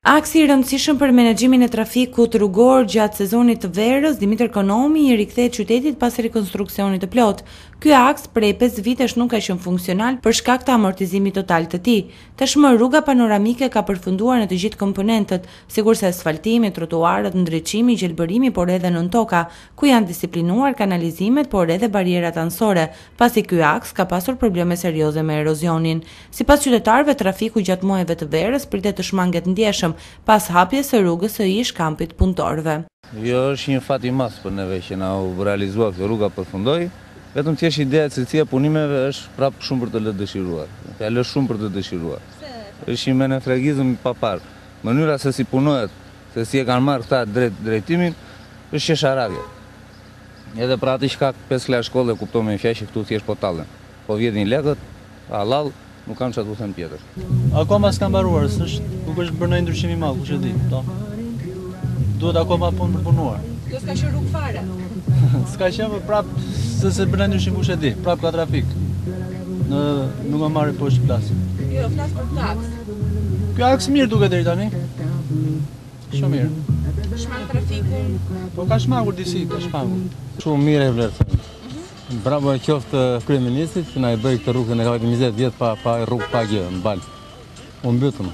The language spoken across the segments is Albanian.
Aksi I rëndësishëm për menaxhimin e trafikut rrugor gjatë sezonit të verës, Dimitër Konomi I rikthehet qytetit pas rekonstruksionit të plot. Ky aks prej 5 vitesh nuk ka qenë funksional për shkak të amortizimit total të tij. Tashmë rruga panoramike ka përfunduar në të gjithë komponentët, sikurse asfaltimi, trotuarët, ndriçimi, gjelbërimi, por edhe nën toka, ku janë disiplinuar kanalizimet, por edhe barierat anësore, pasi ky aks ka pasur probleme serioze me erozionin. Sipas qytetarëve, trafiku gjatë muajve të verës pritet të shmanget ndjeshëm pas hapjes së rrugës së ish kampit punëtorëve. Jo, është një fat I madh për neve që na u realizua këtë rruga përfundoi, vetëm thjesht ideja e cilësia e punimeve është prapë shumë për të lë dëshiruar. Fjalë shumë për të dëshiruar. Është një menefregizëm I papar. Mënyra se si punohet, se si e kanë marrë këta drejtimin, është qesharake. Edhe për atë shkak 5 klasë shkolle kuptoj me fjalë që këtu thjesht po tallen. Po vjedhin lekët, halal, nuk kam çfarë të them tjetër. Akoma s'ka mbaruar, nuk është bërë ndonjë ndryshim I madh, kush e di, po. Duhet akoma punë për punuar. Jo s'ka qenë rrugë fare. S'ka qenë prapë se bërë ndryshim kush e di, prapë ka trafik. Nuk më marri poshtë plas. Jo, flas për këtë aks. Ky aks mirë duket deri tani. Shumë mirë. Shmang trafikun. Po ka shmangur disi, ka shmangur. Shumë mirë e vlerësoj. Bravo e qoftë kryeministrit që na I bëri këtë rrugë, ne ka 20 vjet pa rrugë pa gjë në balë. U mbytëm.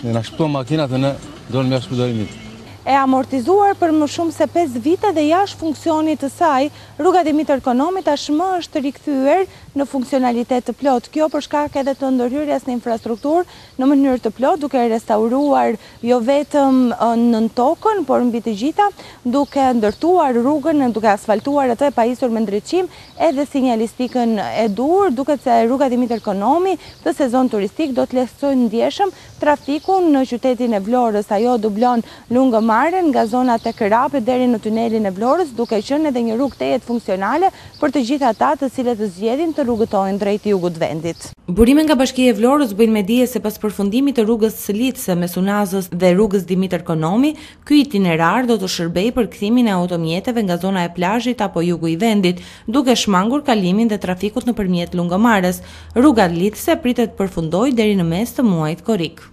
Ne na shpëtuan makinat e ne dolëm jashtë shpëdorimit. E amortizuar për më shumë se 5 vite dhe jashtë funksionit të saj, rruga Dimitër Konomi tashmë është rikthyer në funksionalitet të plot. Kjo për shkak edhe të ndërhyrjes në infrastrukturë në mënyrë të plot, duke restauruar jo vetëm nën tokën, por mbi të gjitha, duke ndërtuar rrugën, duke asfaltuar atë, pajisur me ndriçim, edhe sinjalistikën e dur, duket se rruga Dimitër Konomi të sezon turistik do të lehtësojë ndjeshëm trafikun në qytetin e Vlorës. Ajo dublon lungëmarrjen nga zona tek Rapi deri në tunelin e Vlorës, duke qenë edhe një rrugë tejet funksionale për të gjithë ata të cilët të zgjedhin të rrugëtojnë drejt jugut vendit. Burime nga Bashkia e Vlorës bëjnë me dije se pas përfundimit të rrugës së lidhëse me Sunazës dhe rrugës Dimitër Konomi, ky itinerar do të shërbejë për kthimin e automjeteve nga zona e plazhit apo jugu I vendit, duke shmangur kalimin dhe trafikut nëpërmjet lungëmarrës. Rruga lidhëse pritet të përfundojë deri në mes të muajit korrik.